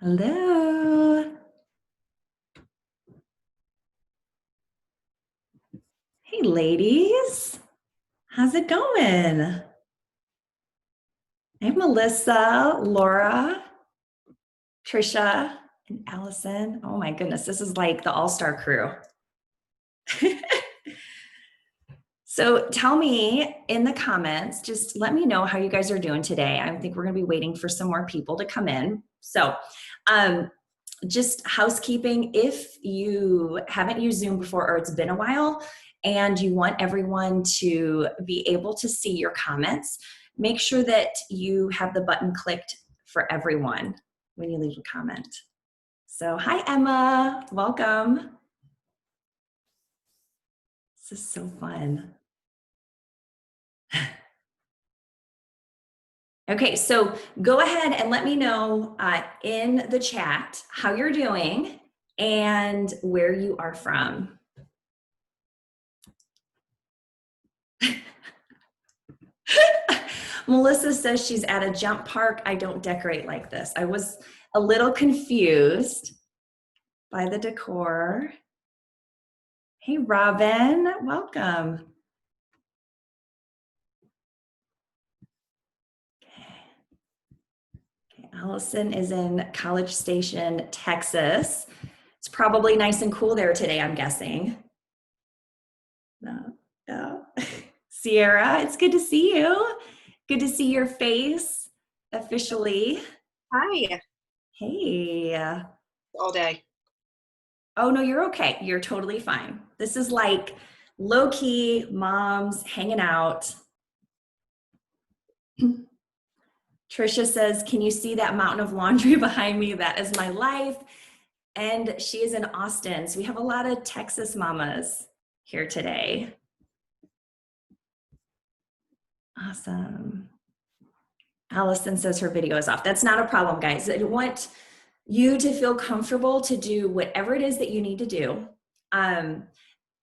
Hello. Hey, ladies. How's it going? Hey, Melissa, Laura, Trisha, and Allison. Oh my goodness, this is like the all-star crew. So tell me in the comments, just let me know how you guys are doing today. I think we're going to be waiting for some more people to come in. So just housekeeping, if you haven't used Zoom before or it's been a while and you want everyone to be able to see your comments, make sure that you have the button clicked for everyone when you leave a comment. So hi, Emma, welcome. This is so fun. Okay, so go ahead and let me know in the chat how you're doing and where you are from. Melissa says she's at a jump park. I don't decorate like this. I was a little confused by the decor. Hey, Robin, welcome. Okay, Allison is in College Station, Texas. It's probably nice and cool there today, I'm guessing. No. Sierra, it's good to see you. Good to see your face officially. Hi. Hey. All day. Oh, no, you're okay. You're totally fine. This is like low-key moms hanging out. Trisha says, can you see that mountain of laundry behind me? That is my life. And she is in Austin. So we have a lot of Texas mamas here today. Awesome. Allison says her video is off. That's not a problem, guys. I want you to feel comfortable to do whatever it is that you need to do.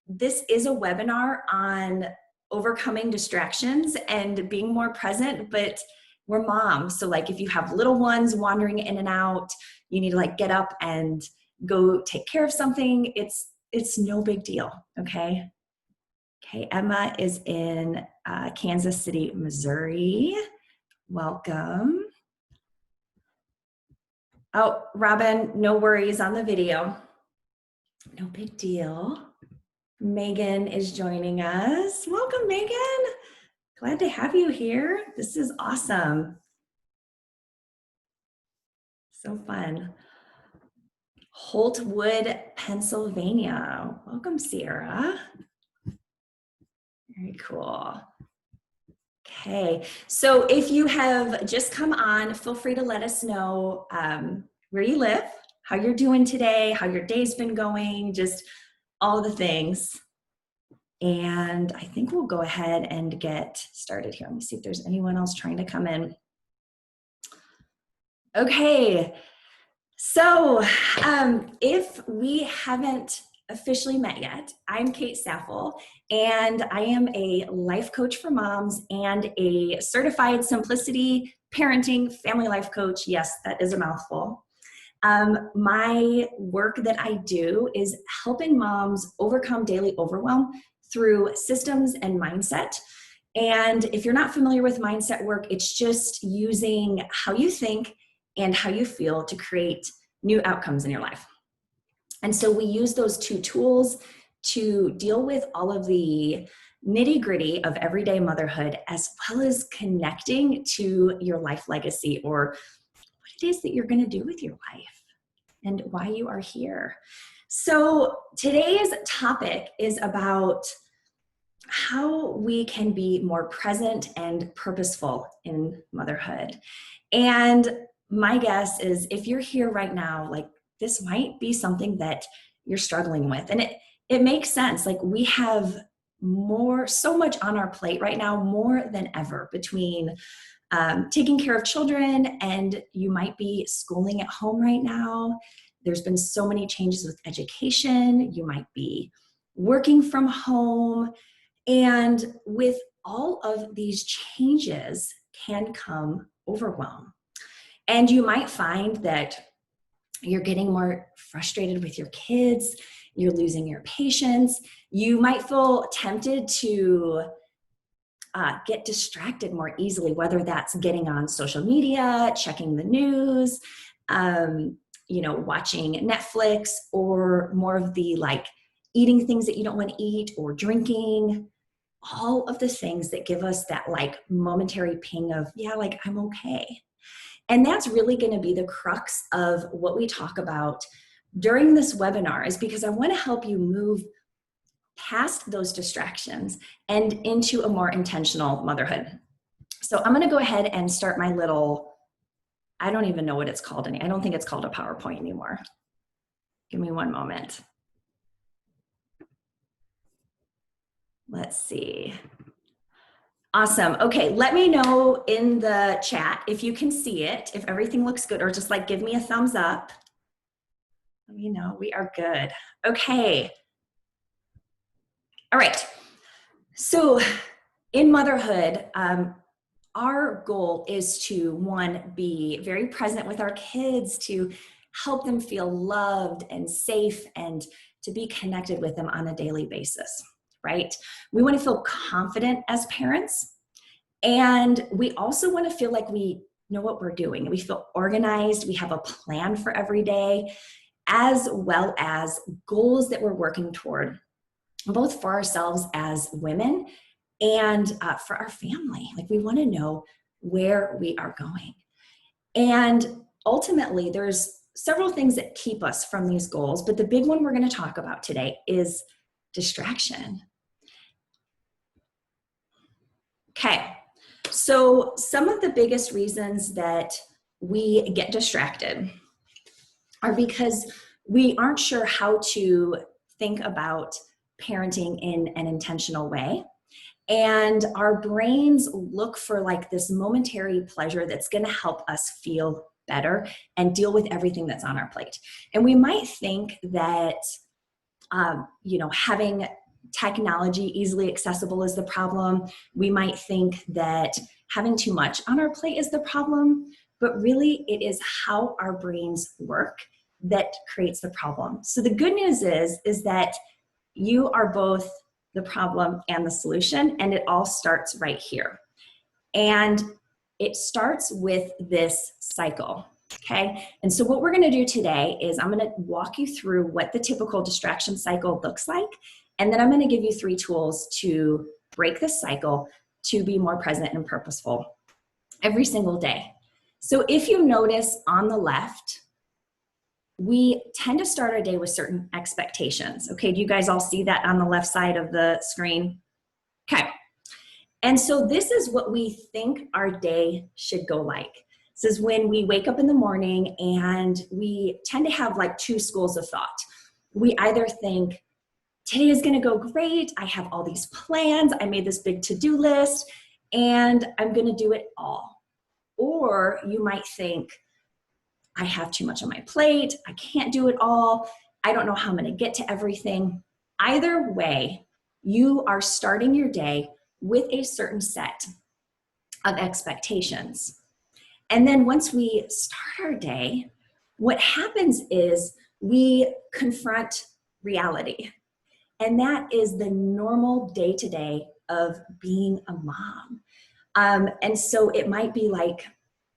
This is a webinar on overcoming distractions and being more present, but we're moms. So like if you have little ones wandering in and out, you need to like get up and go take care of something. It's no big deal, okay? Okay, Emma is in Kansas City, Missouri. Welcome. Oh, Robin, no worries on the video. No big deal. Megan is joining us. Welcome, Megan. Glad to have you here. This is awesome. So fun. Holtwood, Pennsylvania. Welcome, Sierra. Very cool. Okay, so if you have just come on, feel free to let us know where you live, how you're doing today, how your day's been going, just all the things. And I think we'll go ahead and get started here. Let me see if there's anyone else trying to come in. Okay, so if we haven't officially met yet, I'm Kate Saffle, and I am a life coach for moms and a certified simplicity parenting family life coach. Yes, that is a mouthful. My work that I do is helping moms overcome daily overwhelm through systems and mindset. And if you're not familiar with mindset work, it's just using how you think and how you feel to create new outcomes in your life. And so we use those two tools to deal with all of the nitty-gritty of everyday motherhood, as well as connecting to your life legacy or what it is that you're going to do with your life and why you are here. So today's topic is about how we can be more present and purposeful in motherhood. And my guess is if you're here right now, like this might be something that you're struggling with. And it makes sense. Like we have so much on our plate right now, more than ever, between taking care of children, and you might be schooling at home right now. There's been so many changes with education. You might be working from home. And with all of these changes can come overwhelm. And you might find that You're getting more frustrated with your kids. You're losing your patience. You might feel tempted to get distracted more easily, whether that's getting on social media, checking the news, watching Netflix, or more of the like eating things that you don't want to eat or drinking. All of the things that give us that like momentary ping of, yeah, like I'm okay. And that's really going to be the crux of what we talk about during this webinar, is because I want to help you move past those distractions and into a more intentional motherhood. So I'm going to go ahead and start my little, I don't even know what it's called. I don't think it's called a PowerPoint anymore. Give me one moment. Let's see. Awesome. Okay, let me know in the chat if you can see it, if everything looks good, or just like give me a thumbs up. Let me know we are good. Okay. All right. So in motherhood, our goal is to, one, be very present with our kids, to help them feel loved and safe, and to be connected with them on a daily basis, right? We want to feel confident as parents, and we also want to feel like we know what we're doing. We feel organized, we have a plan for every day, as well as goals that we're working toward, both for ourselves as women and for our family. Like, we want to know where we are going. And ultimately, there's several things that keep us from these goals, but the big one we're going to talk about today is distraction. Okay, so some of the biggest reasons that we get distracted are because we aren't sure how to think about parenting in an intentional way. And our brains look for like this momentary pleasure that's going to help us feel better and deal with everything that's on our plate. And we might think that, having technology easily accessible is the problem. We might think that having too much on our plate is the problem, but really it is how our brains work that creates the problem. So the good news is that you are both the problem and the solution, and it all starts right here. And it starts with this cycle, okay? And so what we're gonna do today is I'm gonna walk you through what the typical distraction cycle looks like, and then I'm gonna give you 3 tools to break this cycle to be more present and purposeful every single day. So if you notice on the left, we tend to start our day with certain expectations. Okay, do you guys all see that on the left side of the screen? Okay, and so this is what we think our day should go like. This is when we wake up in the morning, and we tend to have like 2 schools of thought. We either think, today is gonna go great, I have all these plans, I made this big to-do list, and I'm gonna do it all. Or you might think, I have too much on my plate, I can't do it all, I don't know how I'm gonna get to everything. Either way, you are starting your day with a certain set of expectations. And then once we start our day, what happens is we confront reality. And that is the normal day-to-day of being a mom. And so it might be like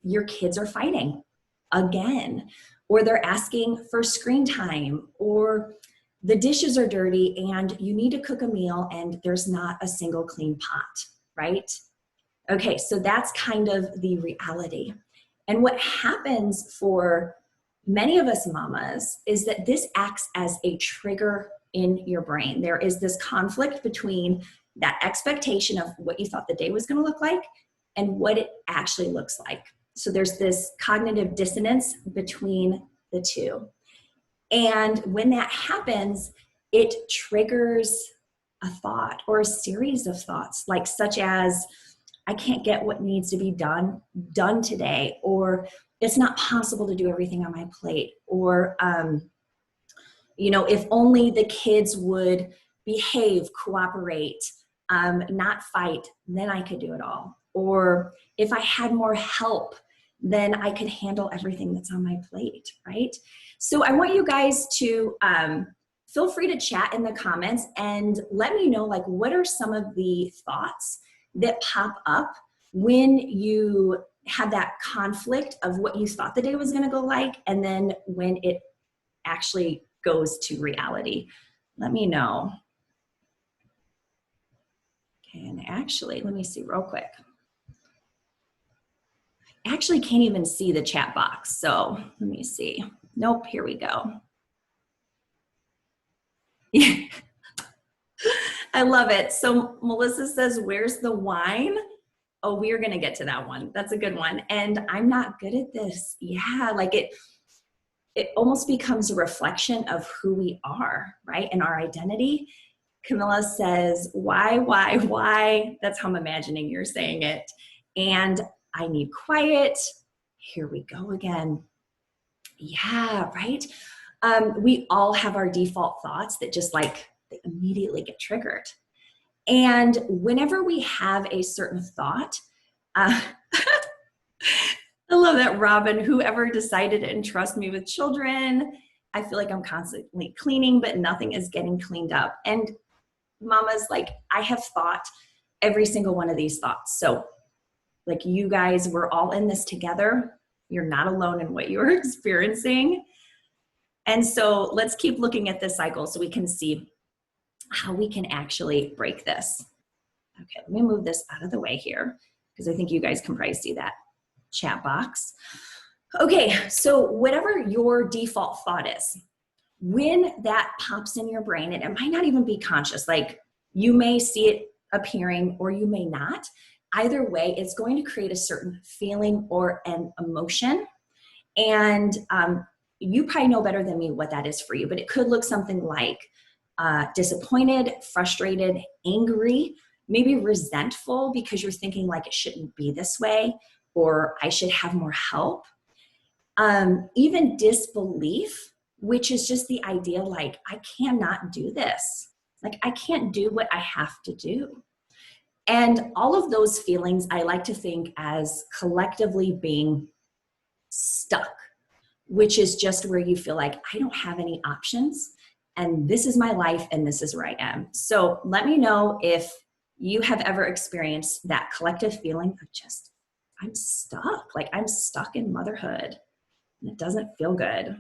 your kids are fighting again, or they're asking for screen time, or the dishes are dirty and you need to cook a meal and there's not a single clean pot, right? Okay, so that's kind of the reality. And what happens for many of us mamas is that this acts as a trigger in your brain. There is this conflict between that expectation of what you thought the day was going to look like and what it actually looks like. So there's this cognitive dissonance between the two. And when that happens, it triggers a thought or a series of thoughts, like such as, I can't get what needs to be done today, or it's not possible to do everything on my plate, or if only the kids would behave, cooperate, not fight, then I could do it all. Or if I had more help, then I could handle everything that's on my plate, right? So I want you guys to feel free to chat in the comments and let me know, like, what are some of the thoughts that pop up when you had that conflict of what you thought the day was going to go like, and then when it actually goes to reality. Let me know. Okay, and actually, let me see real quick. I actually can't even see the chat box, so let me see. Nope, here we go. I love it. So Melissa says, where's the wine? Oh, we're going to get to that one. That's a good one. And I'm not good at this. Yeah, like it almost becomes a reflection of who we are, right? And our identity. Camilla says, why? That's how I'm imagining you're saying it. And I need quiet. Here we go again. Yeah, right? We all have our default thoughts that just like they immediately get triggered. And whenever we have a certain thought, I love that, Robin, whoever decided to entrust me with children, I feel like I'm constantly cleaning, but nothing is getting cleaned up. And Mama's like, I have thought every single one of these thoughts. So like you guys, we're all in this together. You're not alone in what you're experiencing. And so let's keep looking at this cycle so we can see how we can actually break this. Okay, let me move this out of the way here because I think you guys can probably see that chat box. Okay, so whatever your default thought is, when that pops in your brain, and it might not even be conscious, like you may see it appearing or you may not. Either way, it's going to create a certain feeling or an emotion. And you probably know better than me what that is for you, but it could look something like disappointed, frustrated, angry, maybe resentful because you're thinking like it shouldn't be this way, or I should have more help. Even disbelief, which is just the idea like, I cannot do this. Like, I can't do what I have to do. And all of those feelings, I like to think as collectively being stuck, which is just where you feel like, I don't have any options. And this is my life and this is where I am. So let me know if you have ever experienced that collective feeling of just, I'm stuck. Like I'm stuck in motherhood and it doesn't feel good.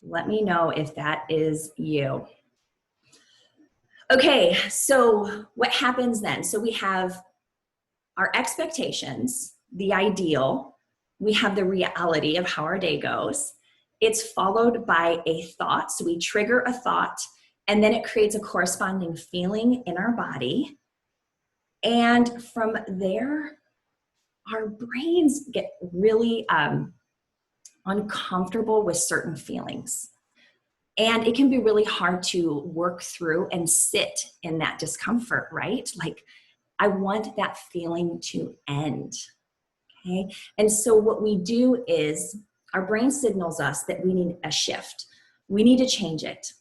Let me know if that is you. Okay, so what happens then? So we have our expectations, the ideal, we have the reality of how our day goes. It's followed by a thought. So we trigger a thought and then it creates a corresponding feeling in our body. And from there, our brains get really uncomfortable with certain feelings. And it can be really hard to work through and sit in that discomfort, right? Like, I want that feeling to end, okay? And so what we do is our brain signals us that we need a shift. We need to change it.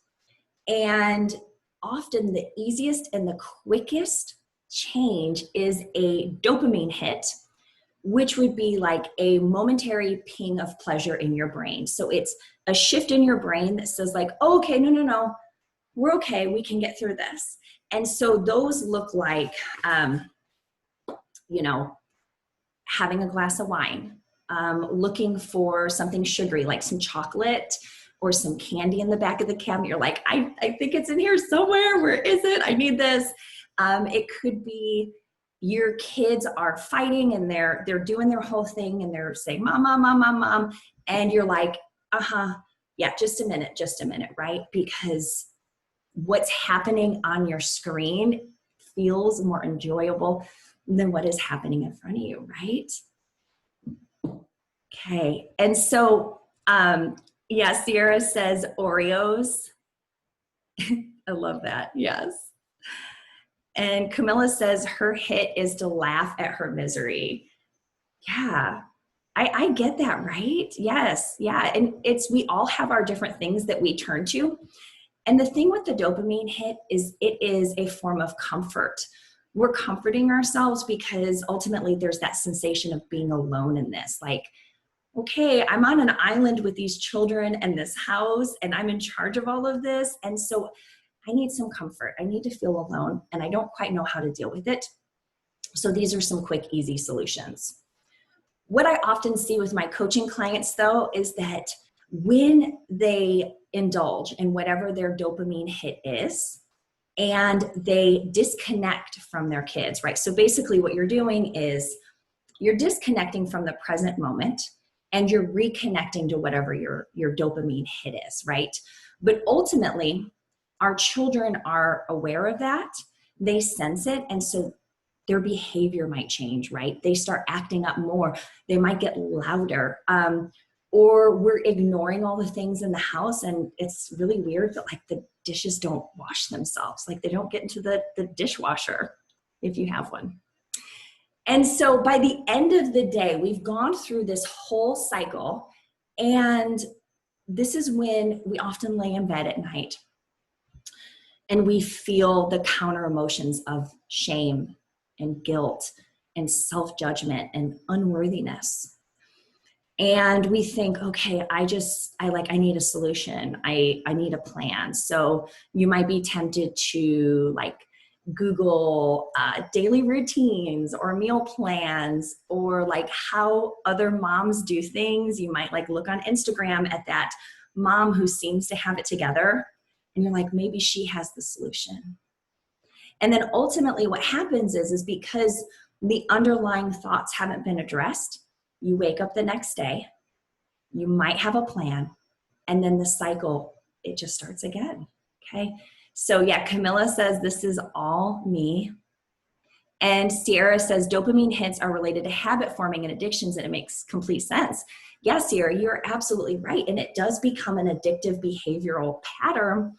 And often the easiest and the quickest change is a dopamine hit, which would be like a momentary ping of pleasure in your brain. So it's a shift in your brain that says like, oh, okay, no, we're okay, we can get through this. And so those look like, having a glass of wine, looking for something sugary, like some chocolate or some candy in the back of the cabinet. You're like, I think it's in here somewhere. Where is it? I need this. It could be your kids are fighting and they're doing their whole thing and they're saying, mom. And you're like, yeah, just a minute, right? Because what's happening on your screen feels more enjoyable than what is happening in front of you, right? Okay, and so, Sierra says Oreos. I love that, yes. And Camilla says her hit is to laugh at her misery. Yeah, I get that, right? Yes, yeah, and we all have our different things that we turn to. And the thing with the dopamine hit is it is a form of comfort. we're comforting ourselves because ultimately there's that sensation of being alone in this. Like, okay, I'm on an island with these children and this house, and I'm in charge of all of this. And so I need some comfort. I need to feel alone, and I don't quite know how to deal with it. So these are some quick, easy solutions. What I often see with my coaching clients, though, is that when they indulge in whatever their dopamine hit is, and they disconnect from their kids, right? So basically what you're doing is you're disconnecting from the present moment and you're reconnecting to whatever your dopamine hit is, right? But ultimately, our children are aware of that. They sense it. And so their behavior might change, right? They start acting up more. They might get louder. Or we're ignoring all the things in the house. And it's really weird that like the dishes don't wash themselves. Like they don't get into the dishwasher if you have one. And so by the end of the day, we've gone through this whole cycle. And this is when we often lay in bed at night and we feel the counter emotions of shame and guilt and self-judgment and unworthiness. And we think, okay, I need a solution. I need a plan. So you might be tempted to like Google daily routines or meal plans or like how other moms do things. You might like look on Instagram at that mom who seems to have it together. And you're like, maybe she has the solution. And then ultimately what happens is because the underlying thoughts haven't been addressed, you wake up the next day, you might have a plan, and then the cycle, it just starts again, okay? So yeah, Camilla says, this is all me. And Sierra says, dopamine hits are related to habit forming and addictions, and it makes complete sense. Yeah, Sierra, you're absolutely right. And it does become an addictive behavioral pattern.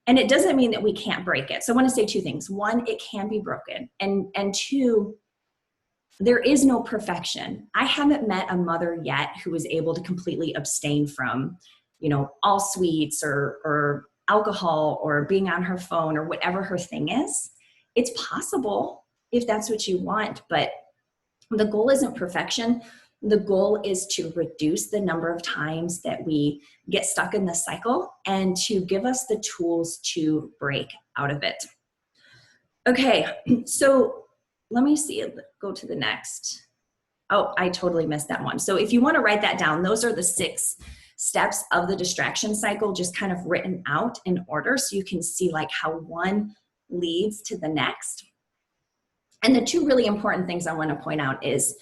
And it doesn't mean that we can't break it. So I want to say two things. One, it can be broken. And two, there is no perfection. I haven't met a mother yet who was able to completely abstain from, all sweets or alcohol or being on her phone or whatever her thing is. It's possible if that's what you want, but the goal isn't perfection. The goal is to reduce the number of times that we get stuck in the cycle and to give us the tools to break out of it. Okay, so let me see, go to the next. Oh, I totally missed that one. So if you want to write that down, those are the 6 steps of the distraction cycle, just kind of written out in order so you can see like how one leads to the next. And the 2 really important things I want to point out is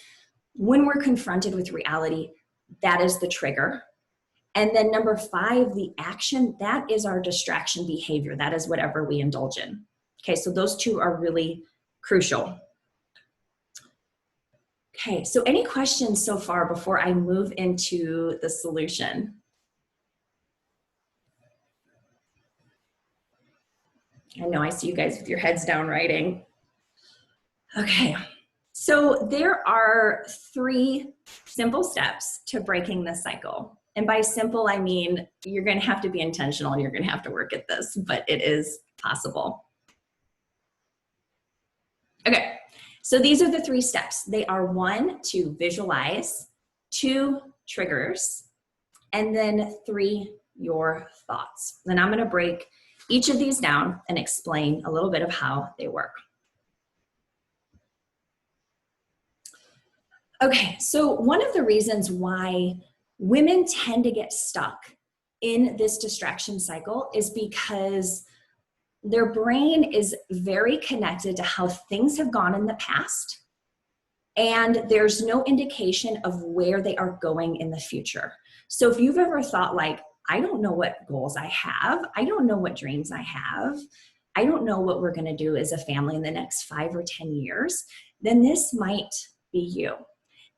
when we're confronted with reality, that is the trigger. And then number 5, the action, that is our distraction behavior. That is whatever we indulge in. Okay, so those 2 are really crucial. Okay, so any questions so far before I move into the solution? I know I see you guys with your heads down writing. Okay, so there are 3 simple steps to breaking the cycle. And by simple, I mean you're going to have to be intentional and you're going to have to work at this, but it is possible. Okay, so these are the 3 steps. They are 1, to visualize, 2, triggers, and then 3, your thoughts. Then I'm going to break each of these down and explain a little bit of how they work. Okay, so one of the reasons why women tend to get stuck in this distraction cycle is because their brain is very connected to how things have gone in the past, and there's no indication of where they are going in the future. So if you've ever thought like, I don't know what goals I have, I don't know what dreams I have, I don't know what we're gonna do as a family in the next 5 or 10 years, then this might be you.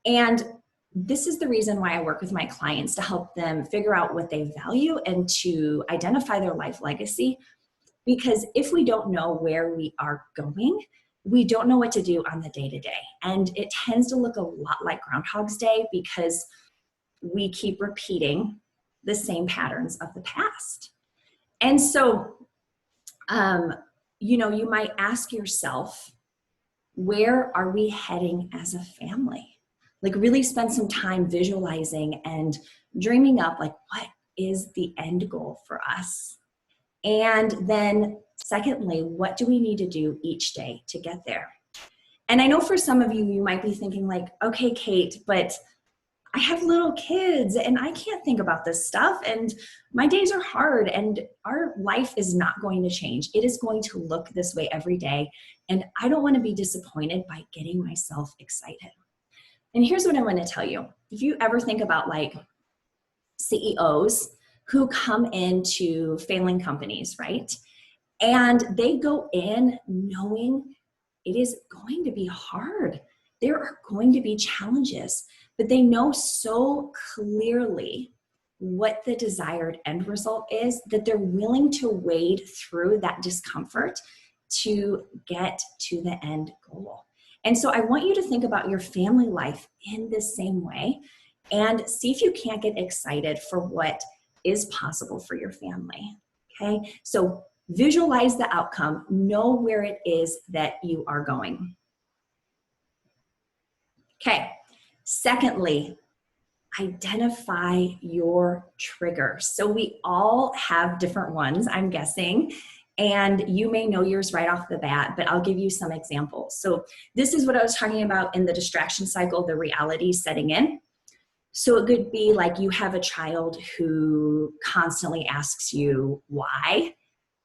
And this is the reason why I work with my clients, to help them figure out what they value and to identify their life legacy. Because if we don't know where we are going, we don't know what to do on the day-to-day. And it tends to look a lot like Groundhog's Day because we keep repeating the same patterns of the past. And so, you might ask yourself, where are we heading as a family? Like really spend some time visualizing and dreaming up like what is the end goal for us? And then secondly, what do we need to do each day to get there? And I know for some of you, you might be thinking like, okay, Kate, but I have little kids and I can't think about this stuff and my days are hard and our life is not going to change. It is going to look this way every day. And I don't want to be disappointed by getting myself excited. And here's what I want to tell you. If you ever think about like CEOs who come into failing companies, right? And they go in knowing it is going to be hard. There are going to be challenges, but they know so clearly what the desired end result is that they're willing to wade through that discomfort to get to the end goal. And so I want you to think about your family life in the same way and see if you can't get excited for what is possible for your family. Okay, so visualize the outcome, know where it is that you are going. Okay, secondly, identify your triggers. So we all have different ones, I'm guessing, and you may know yours right off the bat, but I'll give you some examples. So this is what I was talking about in the distraction cycle, the reality setting in. So it could be like you have a child who constantly asks you why,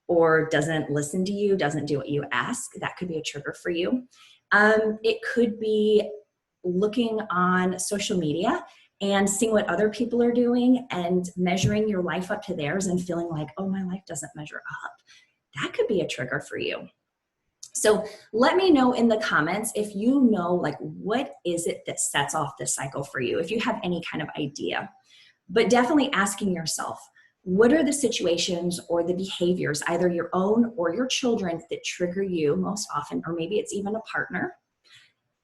or doesn't listen to you, doesn't do what you ask. That could be a trigger for you. It could be looking on social media and seeing what other people are doing and measuring your life up to theirs and feeling like, oh, my life doesn't measure up. That could be a trigger for you. So let me know in the comments if you know, like, what is it that sets off this cycle for you, if you have any kind of idea. But definitely asking yourself, what are the situations or the behaviors, either your own or your children, that trigger you most often, or maybe it's even a partner?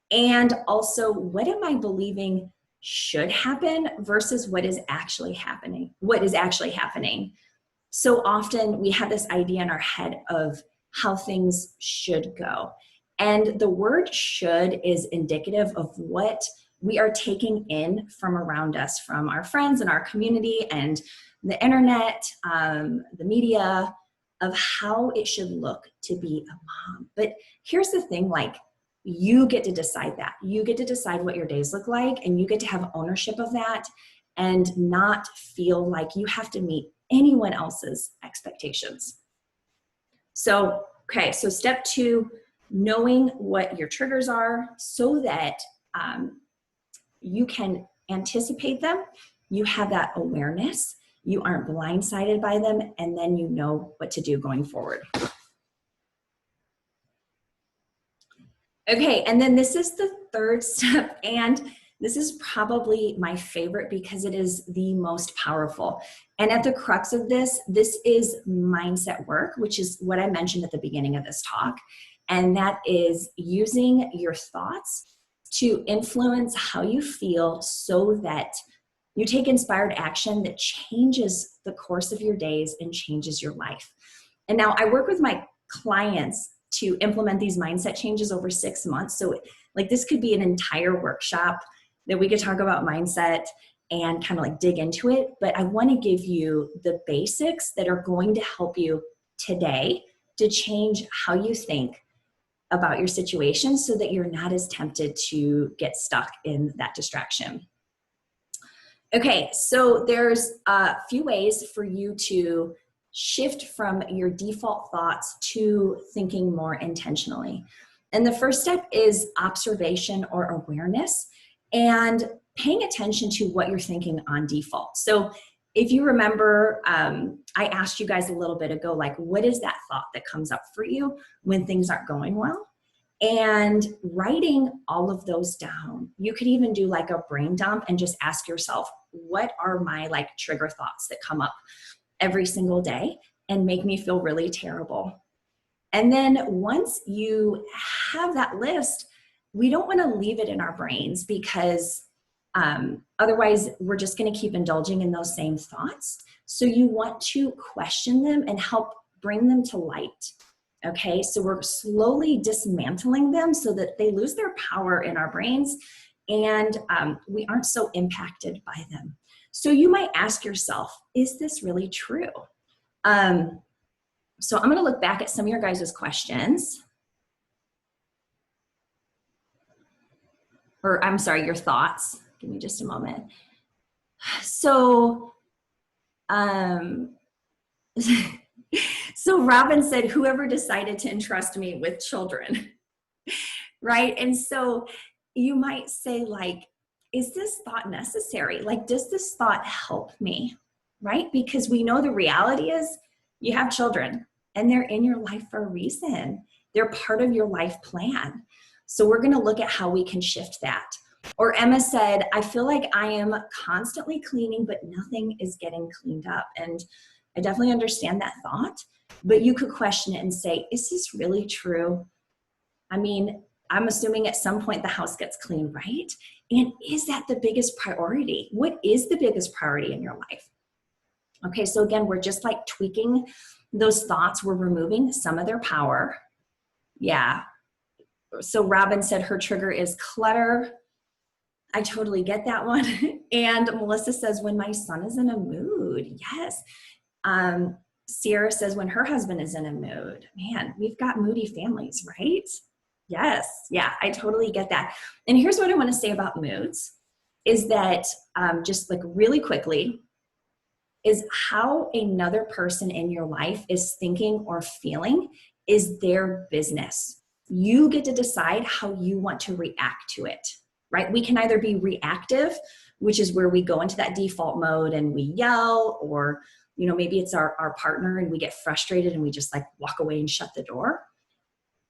And also, what am I believing should happen versus what is actually happening? What is actually happening? So often we have this idea in our head of how things should go. And the word should is indicative of what we are taking in from around us, from our friends and our community and the internet, the media, of how it should look to be a mom. But here's the thing, like, you get to decide that. You get to decide what your days look like, and you get to have ownership of that and not feel like you have to meet anyone else's expectations. So, okay, so step 2, knowing what your triggers are so that you can anticipate them, you have that awareness, you aren't blindsided by them, and then you know what to do going forward. Okay, and then this is the third step, and this is probably my favorite because it is the most powerful. And at the crux of this is mindset work, which is what I mentioned at the beginning of this talk. And that is using your thoughts to influence how you feel so that you take inspired action that changes the course of your days and changes your life. And now I work with my clients to implement these mindset changes over 6 months. So like this could be an entire workshop that we could talk about mindset and kind of like dig into it. But I want to give you the basics that are going to help you today to change how you think about your situation so that you're not as tempted to get stuck in that distraction. Okay, so there's a few ways for you to shift from your default thoughts to thinking more intentionally. And the first step is observation or awareness and paying attention to what you're thinking on default. So if you remember, I asked you guys a little bit ago, like, what is that thought that comes up for you when things aren't going well? And writing all of those down. You could even do like a brain dump and just ask yourself, what are my like trigger thoughts that come up every single day and make me feel really terrible? And then once you have that list, we don't want to leave it in our brains because otherwise we're just going to keep indulging in those same thoughts. So you want to question them and help bring them to light. Okay, so we're slowly dismantling them so that they lose their power in our brains and we aren't so impacted by them. So you might ask yourself, is this really true? So I'm gonna look back at some of your guys' questions. Or I'm sorry, your thoughts. Give me just a moment. So, so Robin said, whoever decided to entrust me with children, right? And so you might say like, is this thought necessary? Like, does this thought help me, right? Because we know the reality is you have children and they're in your life for a reason. They're part of your life plan. So we're going to look at how we can shift that. Or Emma said, I feel like I am constantly cleaning, but nothing is getting cleaned up. And I definitely understand that thought, but you could question it and say, is this really true? I mean, I'm assuming at some point the house gets clean, right? And is that the biggest priority? What is the biggest priority in your life? Okay, so again, we're just like tweaking those thoughts. We're removing some of their power. Yeah. So Robin said her trigger is clutter. I totally get that one. And Melissa says, when my son is in a mood. Yes. Sierra says, when her husband is in a mood. Man, we've got moody families, right? Yes. Yeah, I totally get that. And here's what I want to say about moods is that just like really quickly is how another person in your life is thinking or feeling is their business. You get to decide how you want to react to it, right? We can either be reactive, which is where we go into that default mode and we yell, or, you know, maybe it's our partner and we get frustrated and we just like walk away and shut the door.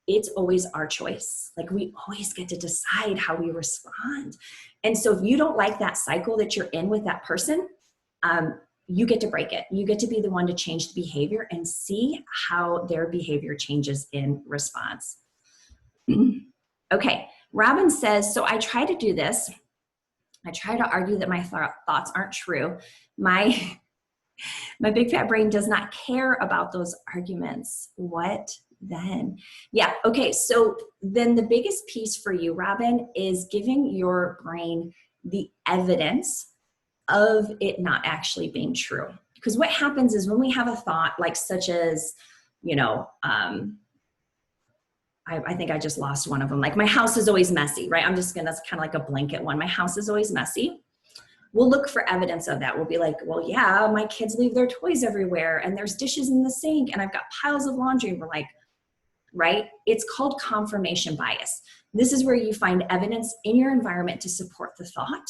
It's always our choice. Like we always get to decide how we respond. And so if you don't like that cycle that you're in with that person, you get to break it. You get to be the one to change the behavior and see how their behavior changes in response. Okay, Robin says, so I try to do this. I try to argue that my thoughts aren't true. My big fat brain does not care about those arguments. What then? Yeah, okay, so then the biggest piece for you, Robin, is giving your brain the evidence of it not actually being true. Because what happens is when we have a thought like such as, you know, I think I just lost one of them. Like my house is always messy, right? That's kind of like a blanket one. My house is always messy. We'll look for evidence of that. We'll be like, well, yeah, my kids leave their toys everywhere and there's dishes in the sink and I've got piles of laundry. We're like, right? It's called confirmation bias. This is where you find evidence in your environment to support the thought.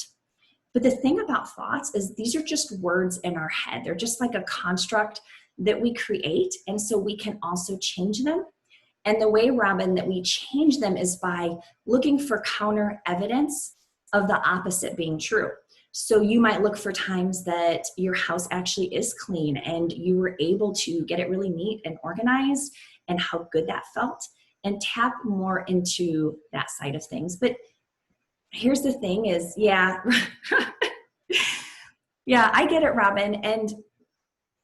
But the thing about thoughts is these are just words in our head. They're just like a construct that we create. And so we can also change them. And the way, Robin, that we change them is by looking for counter evidence of the opposite being true. So you might look for times that your house actually is clean and you were able to get it really neat and organized and how good that felt, and tap more into that side of things. But here's the thing is, yeah, yeah, I get it, Robin. And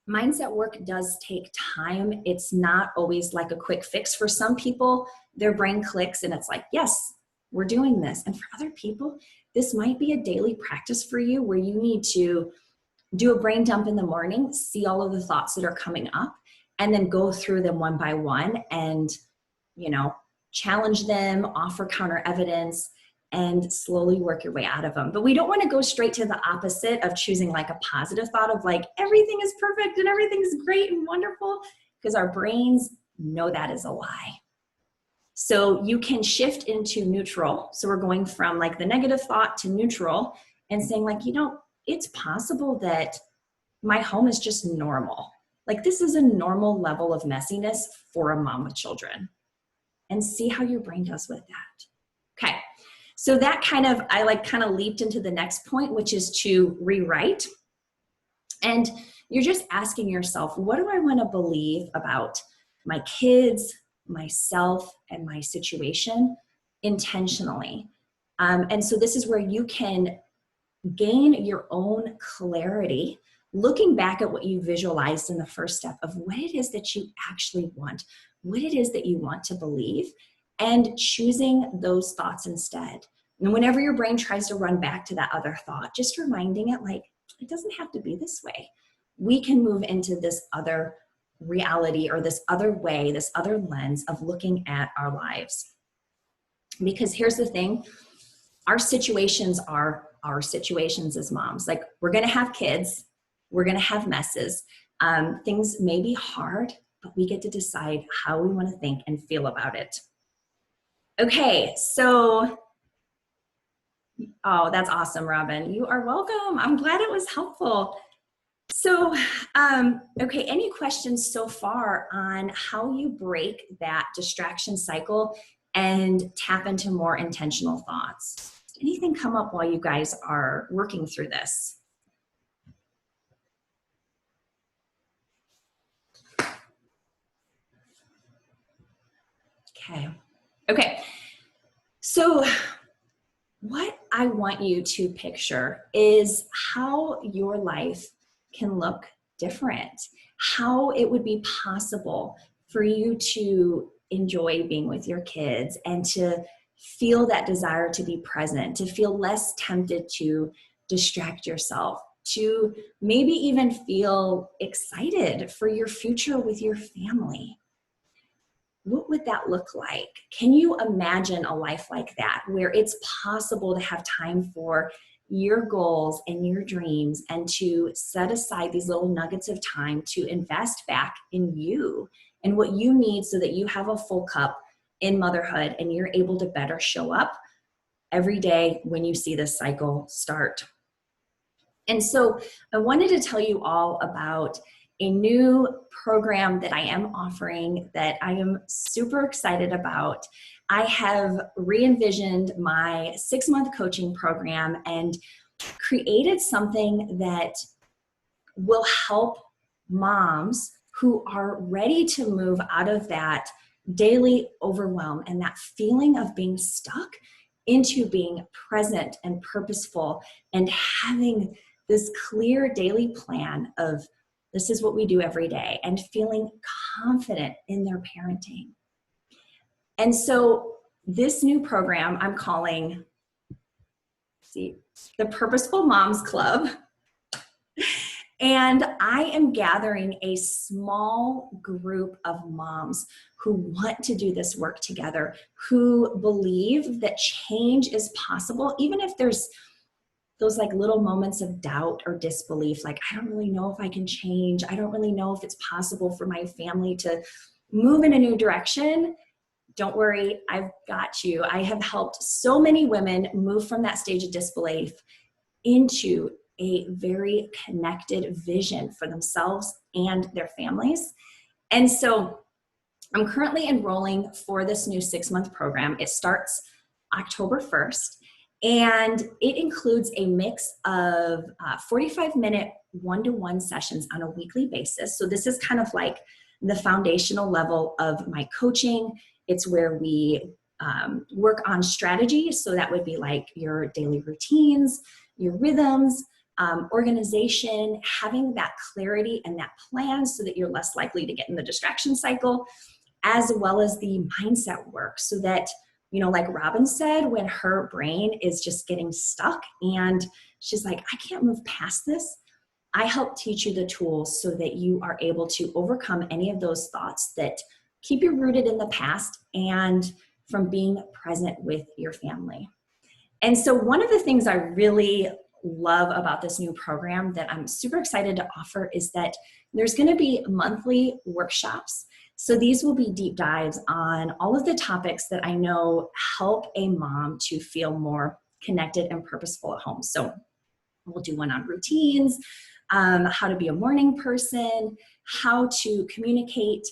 mindset work does take time. It's not always like a quick fix. For some people, their brain clicks and it's like, yes, we're doing this. And for other people, this might be a daily practice for you where you need to do a brain dump in the morning, see all of the thoughts that are coming up, and then go through them one by one and, you know, challenge them, offer counter evidence, and slowly work your way out of them. But we don't want to go straight to the opposite of choosing like a positive thought of like, everything is perfect and everything's great and wonderful, because our brains know that is a lie. So you can shift into neutral. So we're going from like the negative thought to neutral and saying like, you know, it's possible that my home is just normal. Like this is a normal level of messiness for a mom with children, and see how your brain does with that. Okay. So that I leaped into the next point, which is to rewrite. And you're just asking yourself, what do I want to believe about my kids, myself, and my situation intentionally? And so this is where you can gain your own clarity, looking back at what you visualized in the first step of what it is that you actually want. what it is that you want to believe and choosing those thoughts instead. And whenever your brain tries to run back to that other thought, just reminding it like, it doesn't have to be this way. We can move into this other reality or this other way, this other lens of looking at our lives. Because here's the thing, our situations are our situations as moms. Like, we're going to have kids, we're going to have messes. Things may be hard, but we get to decide how we want to think and feel about it. Okay, so, oh, that's awesome, Robin. You are welcome. I'm glad it was helpful. So, okay, any questions so far on how you break that distraction cycle and tap into more intentional thoughts? Anything come up while you guys are working through this? Okay. So what I want you to picture is how your life can look different, how it would be possible for you to enjoy being with your kids and to feel that desire to be present, to feel less tempted to distract yourself, to maybe even feel excited for your future with your family. What would that look like? Can you imagine a life like that where it's possible to have time for your goals and your dreams and to set aside these little nuggets of time to invest back in you and what you need so that you have a full cup in motherhood and you're able to better show up every day when you see this cycle start? And so I wanted to tell you all about a new program that I am offering that I am super excited about. I have re-envisioned my 6-month coaching program and created something that will help moms who are ready to move out of that daily overwhelm and that feeling of being stuck into being present and purposeful and having this clear daily plan of this is what we do every day and feeling confident in their parenting. And so this new program I'm calling, the Purposeful Moms Club. And I am gathering a small group of moms who want to do this work together, who believe that change is possible, even if there's those like little moments of doubt or disbelief, like, I don't really know if I can change. I don't really know if it's possible for my family to move in a new direction. Don't worry, I've got you. I have helped so many women move from that stage of disbelief into a very connected vision for themselves and their families. And so I'm currently enrolling for this new 6-month program. It starts October 1st. And it includes a mix of 45-minute one-to-one sessions on a weekly basis. So this is kind of like the foundational level of my coaching. It's where we work on strategy. So that would be like your daily routines, your rhythms, organization, having that clarity and that plan so that you're less likely to get in the distraction cycle, as well as the mindset work so that, you know, like Robin said, when her brain is just getting stuck and she's like, I can't move past this, I help teach you the tools so that you are able to overcome any of those thoughts that keep you rooted in the past and from being present with your family. And so one of the things I really love about this new program that I'm super excited to offer is that there's going to be monthly workshops. So these will be deep dives on all of the topics that I know help a mom to feel more connected and purposeful at home. So we'll do one on routines, how to be a morning person, how to communicate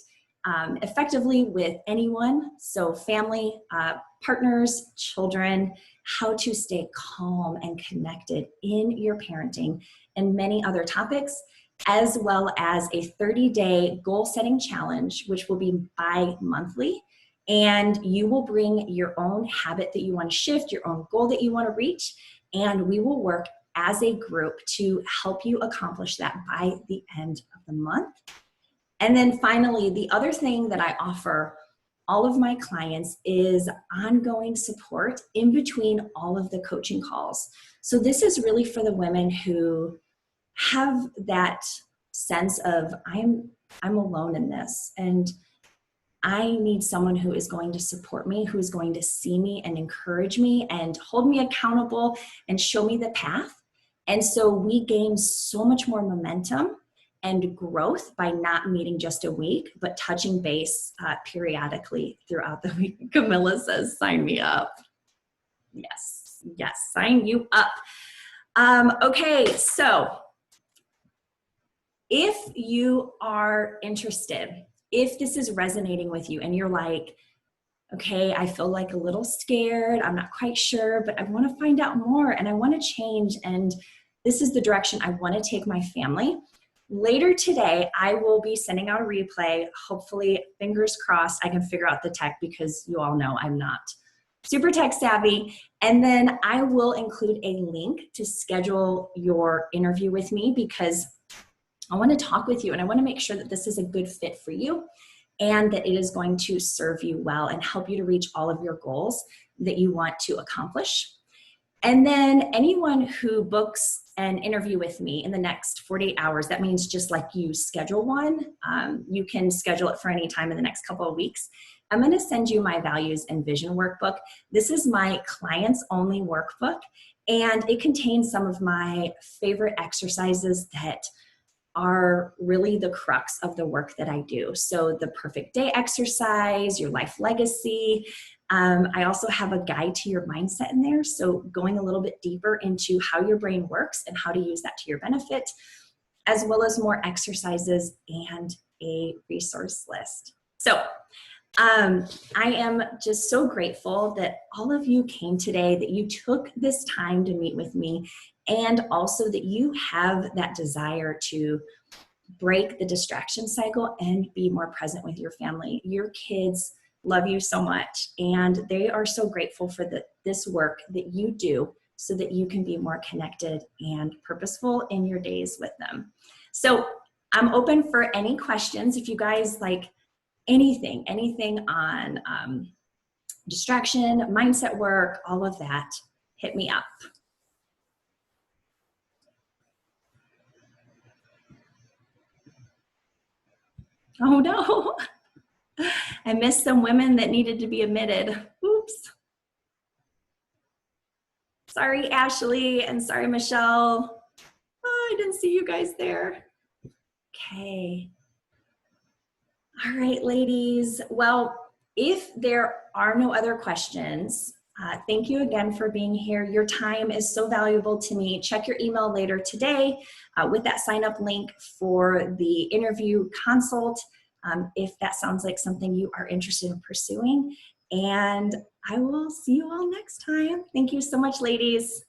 effectively with anyone. So family, partners, children, how to stay calm and connected in your parenting, and many other topics, as well as a 30-day goal-setting challenge, which will be bi-monthly. And you will bring your own habit that you want to shift, your own goal that you want to reach, and we will work as a group to help you accomplish that by the end of the month. And then finally, the other thing that I offer all of my clients is ongoing support in between all of the coaching calls. So this is really for the women who have that sense of I'm alone in this, and I need someone who is going to support me, who is going to see me and encourage me and hold me accountable and show me the path. And so we gain so much more momentum and growth by not meeting just a week, but touching base periodically throughout the week. Camilla says, sign me up. Yes, yes, sign you up. Okay, so if you are interested, if this is resonating with you and you're like, okay, I feel like a little scared, I'm not quite sure, but I want to find out more and I want to change, and this is the direction I want to take my family. Later today, I will be sending out a replay. Hopefully, fingers crossed, I can figure out the tech, because you all know I'm not super tech savvy. And then I will include a link to schedule your interview with me, because I want to talk with you and I want to make sure that this is a good fit for you and that it is going to serve you well and help you to reach all of your goals that you want to accomplish. And then anyone who books an interview with me in the next 48 hours, that means just like you schedule one, you can schedule it for any time in the next couple of weeks. I'm going to send you my values and vision workbook. This is my clients only workbook, and it contains some of my favorite exercises that are really the crux of the work that I do. So the perfect day exercise, your life legacy. I also have a guide to your mindset in there. So going a little bit deeper into how your brain works and how to use that to your benefit, as well as more exercises and a resource list. So I am just so grateful that all of you came today, that you took this time to meet with me, and also that you have that desire to break the distraction cycle and be more present with your family. Your kids love you so much, and they are so grateful for this work that you do so that you can be more connected and purposeful in your days with them. So I'm open for any questions. If you guys like anything on distraction, mindset work, all of that, hit me up. Oh no, I missed some women that needed to be admitted. Oops. Sorry, Ashley, and sorry, Michelle. Oh, I didn't see you guys there. Okay. All right, ladies. Well, if there are no other questions, thank you again for being here. Your time is so valuable to me. Check your email later today with that sign-up link for the interview consult, if that sounds like something you are interested in pursuing. And I will see you all next time. Thank you so much, ladies.